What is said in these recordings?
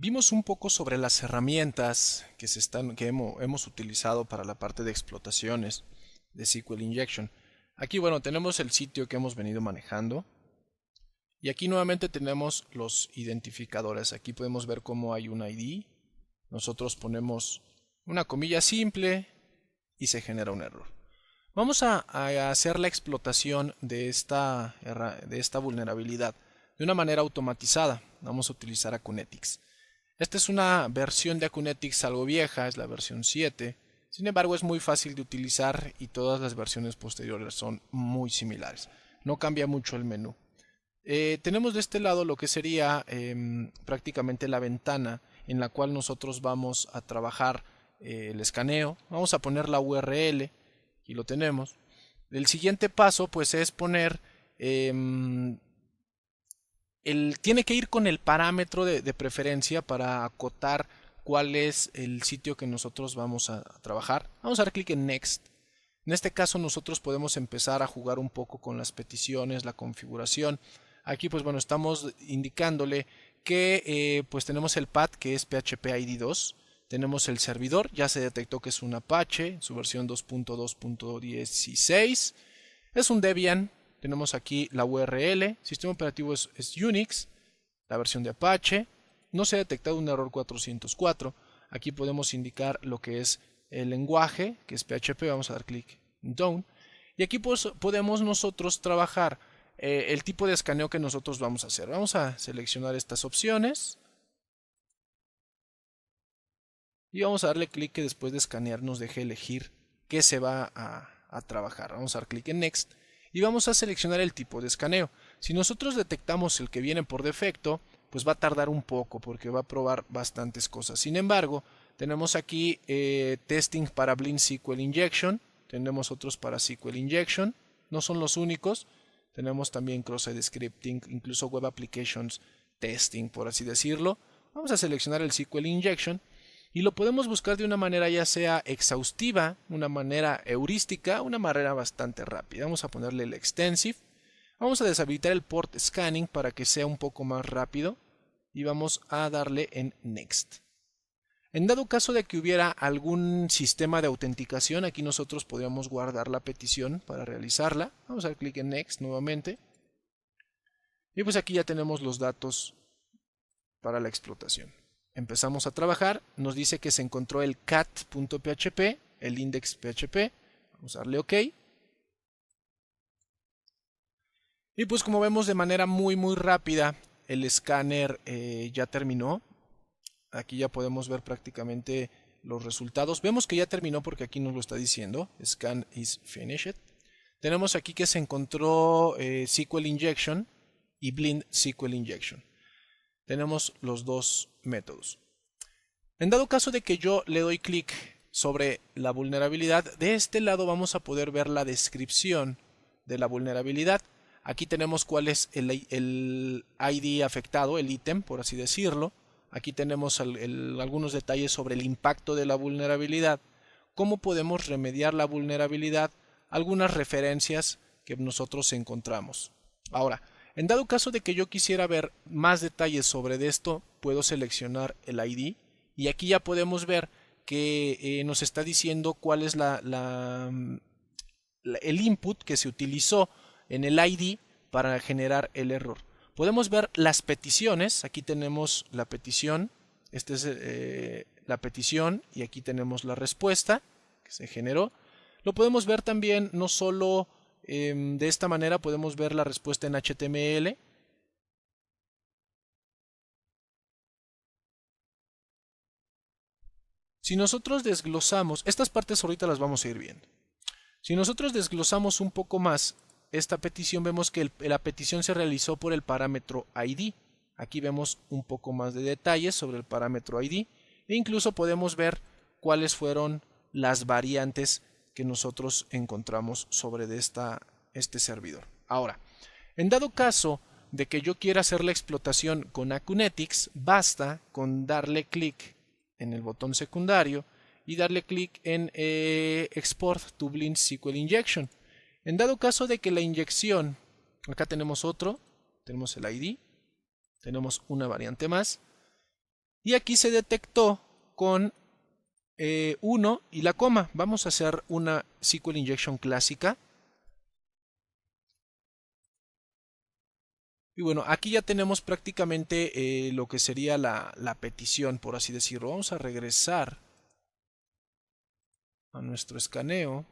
Vimos un poco sobre las herramientas que hemos utilizado para la parte de explotaciones de SQL Injection. Aquí, bueno, tenemos el sitio que hemos venido manejando. Y aquí nuevamente tenemos los identificadores. Aquí podemos ver cómo hay un ID. Nosotros ponemos una comilla simple y se genera un error. Vamos a hacer la explotación de esta vulnerabilidad de una manera automatizada. Vamos a utilizar Acunetics. Esta es una versión de Acunetics algo vieja, es la versión 7. Sin embargo, es muy fácil de utilizar y todas las versiones posteriores son muy similares. No cambia mucho el menú. Tenemos de este lado lo que sería prácticamente la ventana en la cual nosotros vamos a trabajar el escaneo. Vamos a poner la URL y lo tenemos. El siguiente paso pues es poner tiene que ir con el parámetro de preferencia para acotar cuál es el sitio que nosotros vamos a trabajar. Vamos a dar clic en Next. En este caso nosotros podemos empezar a jugar un poco con las peticiones, la configuración. Aquí pues bueno, estamos indicándole que pues tenemos el path que es PHP ID 2. Tenemos el servidor, ya se detectó que es un Apache, su versión 2.2.16. Es un Debian. Tenemos aquí la URL, sistema operativo es Unix, la versión de Apache. No se ha detectado un error 404. Aquí podemos indicar lo que es el lenguaje, que es PHP. Vamos a dar clic en Down. Y aquí pues, podemos nosotros trabajar el tipo de escaneo que nosotros vamos a hacer. Vamos a seleccionar estas opciones. Y vamos a darle clic que después de escanear nos deje elegir qué se va a trabajar. Vamos a dar clic en Next. Y vamos a seleccionar el tipo de escaneo. Si nosotros detectamos el que viene por defecto, pues va a tardar un poco porque va a probar bastantes cosas. Sin embargo, tenemos aquí testing para Blink SQL Injection. Tenemos otros para SQL Injection. No son los únicos. Tenemos también Cross-Site Scripting, incluso Web Applications Testing, por así decirlo. Vamos a seleccionar el SQL Injection. Y lo podemos buscar de una manera ya sea exhaustiva, una manera heurística, una manera bastante rápida. Vamos a ponerle el extensive. Vamos a deshabilitar el port scanning para que sea un poco más rápido. Y vamos a darle en Next. En dado caso de que hubiera algún sistema de autenticación, aquí nosotros podríamos guardar la petición para realizarla. Vamos a dar clic en Next nuevamente. Y pues aquí ya tenemos los datos para la explotación. Empezamos a trabajar, nos dice que se encontró el cat.php, el index.php, vamos a darle OK. Y pues como vemos de manera muy rápida, el escáner ya terminó. Aquí ya podemos ver prácticamente los resultados. Vemos que ya terminó porque aquí nos lo está diciendo, scan is finished. Tenemos aquí que se encontró SQL Injection y Blind SQL Injection. Tenemos los dos métodos. En dado caso de que yo le doy clic sobre la vulnerabilidad, de este lado vamos a poder ver la descripción de la vulnerabilidad. Aquí tenemos cuál es el ID afectado, el ítem, por así decirlo. Aquí tenemos algunos detalles sobre el impacto de la vulnerabilidad, cómo podemos remediar la vulnerabilidad, algunas referencias que nosotros encontramos. Ahora, en dado caso de que yo quisiera ver más detalles sobre esto, puedo seleccionar el ID y aquí ya podemos ver que nos está diciendo cuál es el input que se utilizó en el ID para generar el error. Podemos ver las peticiones, aquí tenemos la petición, esta es la petición y aquí tenemos la respuesta que se generó. Lo podemos ver también no solo de esta manera, podemos ver la respuesta en HTML. Si nosotros desglosamos, estas partes ahorita las vamos a ir viendo. Si nosotros desglosamos un poco más esta petición, vemos que la petición se realizó por el parámetro ID. Aquí vemos un poco más de detalles sobre el parámetro ID e incluso podemos ver cuáles fueron las variantes que nosotros encontramos sobre este servidor. Ahora, en dado caso de que yo quiera hacer la explotación con Acunetics, basta con darle clic en el botón secundario y darle clic en Export to Blind SQL Injection. En dado caso de que la inyección, acá tenemos otro, tenemos el ID, tenemos una variante más, Y aquí se detectó con 1 y la coma. Vamos a hacer una SQL injection clásica. Y bueno, aquí ya tenemos prácticamente lo que sería la petición, por así decirlo. Vamos a regresar a nuestro escaneo.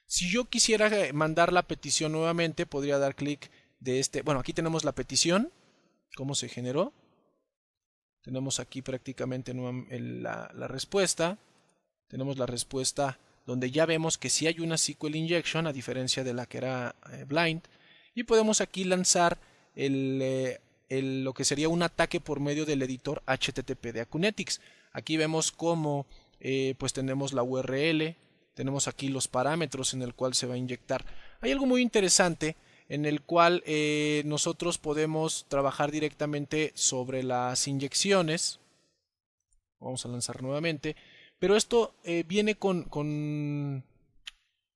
Si yo quisiera mandar la petición nuevamente, podría dar clic de este. Bueno, aquí tenemos la petición, cómo se generó. Tenemos aquí prácticamente la respuesta. Tenemos la respuesta donde ya vemos que sí hay una SQL injection, a diferencia de la que era blind. Y podemos aquí lanzar lo que sería un ataque por medio del editor HTTP de Acunetics. Aquí vemos cómo pues tenemos la URL, tenemos aquí los parámetros en el cual se va a inyectar. Hay algo muy interesante en el cual nosotros podemos trabajar directamente sobre las inyecciones. Vamos a lanzar nuevamente, pero esto viene con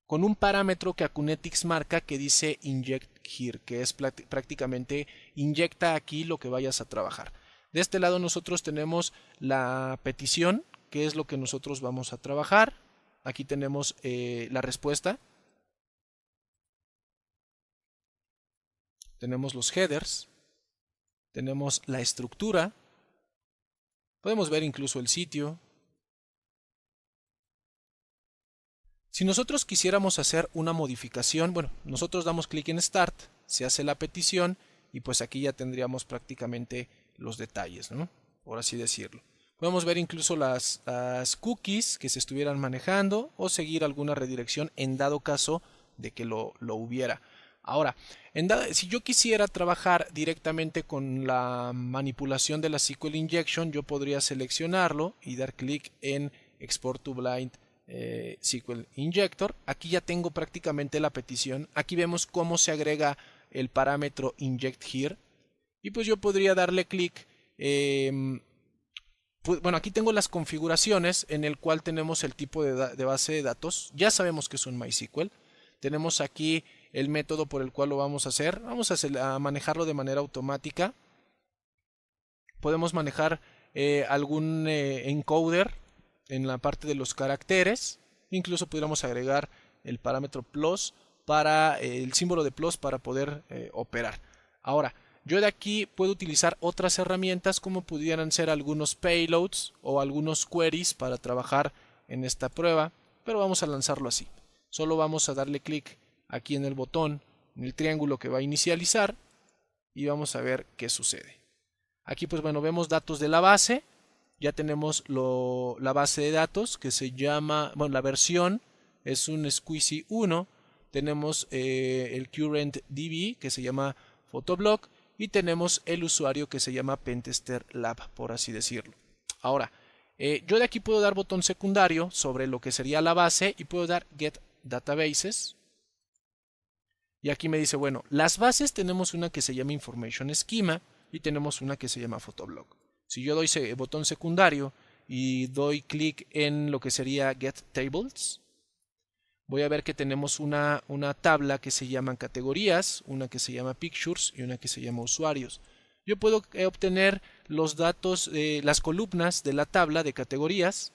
un parámetro que Acunetics marca que dice inject here, que es prácticamente inyecta aquí lo que vayas a trabajar. De este lado nosotros tenemos la petición, que es lo que nosotros vamos a trabajar. Aquí tenemos la respuesta. Tenemos los headers. Tenemos la estructura. Podemos ver incluso el sitio. Si nosotros quisiéramos hacer una modificación, bueno, nosotros damos clic en Start, se hace la petición y pues aquí ya tendríamos prácticamente los detalles, ¿no? Por así decirlo. Podemos ver incluso las cookies que se estuvieran manejando o seguir alguna redirección en dado caso de que lo hubiera. Ahora, si yo quisiera trabajar directamente con la manipulación de la SQL Injection, yo podría seleccionarlo y dar clic en Export to Blind SQL Injector. Aquí ya tengo prácticamente la petición. Aquí vemos cómo se agrega el parámetro inject here. Y pues yo podría darle clic. Bueno, aquí tengo las configuraciones en el cual tenemos el tipo de base de datos. Ya sabemos que es un MySQL. Tenemos aquí el método por el cual lo vamos a hacer. Vamos a manejarlo de manera automática. Podemos manejar algún encoder en la parte de los caracteres. Incluso pudiéramos agregar el parámetro plus para el símbolo de plus para poder operar. Ahora, yo de aquí puedo utilizar otras herramientas como pudieran ser algunos payloads o algunos queries para trabajar en esta prueba, pero vamos a lanzarlo así. Solo vamos a darle clic aquí en el botón, en el triángulo que va a inicializar y vamos a ver qué sucede. Aquí pues bueno, vemos datos de la base. Ya tenemos la base de datos que se llama, bueno, la versión es un Squeezy 1. Tenemos el current DB que se llama Photoblock y tenemos el usuario que se llama Pentester Lab, por así decirlo. Ahora, yo de aquí puedo dar botón secundario sobre lo que sería la base y puedo dar Get Databases. Y aquí me dice, bueno, las bases tenemos una que se llama Information Schema y tenemos una que se llama Photoblock. Si yo doy botón secundario y doy clic en lo que sería Get Tables, voy a ver que tenemos una tabla que se llaman categorías, una que se llama Pictures y una que se llama Usuarios. Yo puedo obtener los datos, las columnas de la tabla de categorías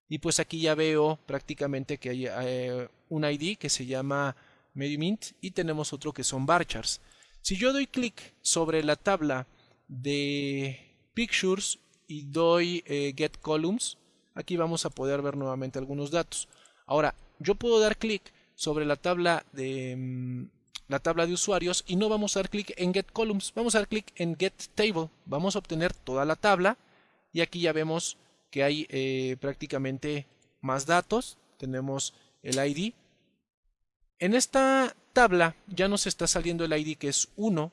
y pues aquí ya veo prácticamente que hay un ID que se llama Medimint y tenemos otro que son varchars. Si yo doy clic sobre la tabla de Pictures y doy Get Columns, aquí vamos a poder ver nuevamente algunos datos. Ahora, yo puedo dar clic sobre la tabla de usuarios y no vamos a dar clic en Get Columns, vamos a dar clic en Get Table. Vamos a obtener toda la tabla y aquí ya vemos que hay prácticamente más datos. Tenemos el ID. En esta tabla ya nos está saliendo el ID que es 1.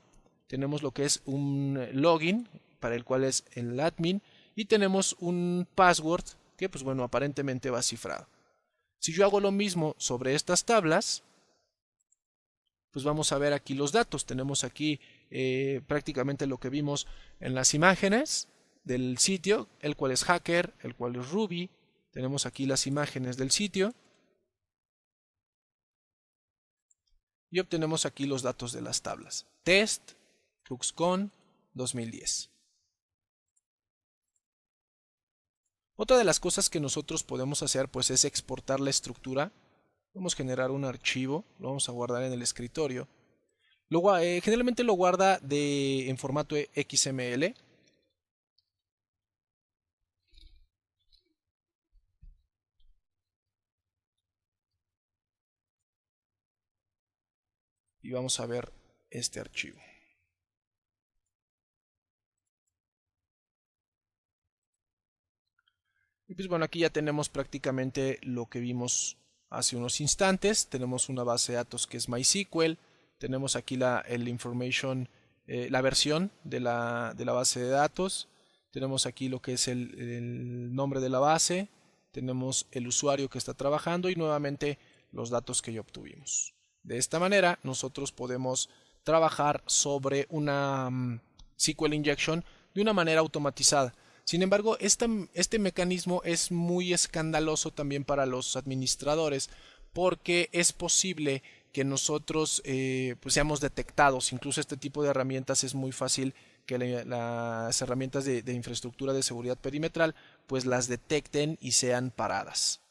Tenemos lo que es un login para el cual es el admin y tenemos un password que pues bueno aparentemente va cifrado. Si yo hago lo mismo sobre estas tablas, pues vamos a ver aquí los datos. Tenemos aquí prácticamente lo que vimos en las imágenes del sitio, el cual es Hacker, el cual es Ruby. Tenemos aquí las imágenes del sitio y obtenemos aquí los datos de las tablas. Test, TuxCon 2010. Otra de las cosas que nosotros podemos hacer pues es exportar la estructura. Vamos a generar un archivo, lo vamos a guardar en el escritorio. Generalmente lo guarda en formato XML. Y vamos a ver este archivo. Y pues bueno, aquí ya tenemos prácticamente lo que vimos hace unos instantes. Tenemos una base de datos que es MySQL. Tenemos aquí la versión de la base de datos. Tenemos aquí lo que es el nombre de la base. Tenemos el usuario que está trabajando y nuevamente los datos que ya obtuvimos. De esta manera nosotros podemos trabajar sobre una SQL injection de una manera automatizada. Sin embargo, este mecanismo es muy escandaloso también para los administradores porque es posible que nosotros pues seamos detectados. Incluso este tipo de herramientas es muy fácil que las herramientas de infraestructura de seguridad perimetral pues las detecten y sean paradas.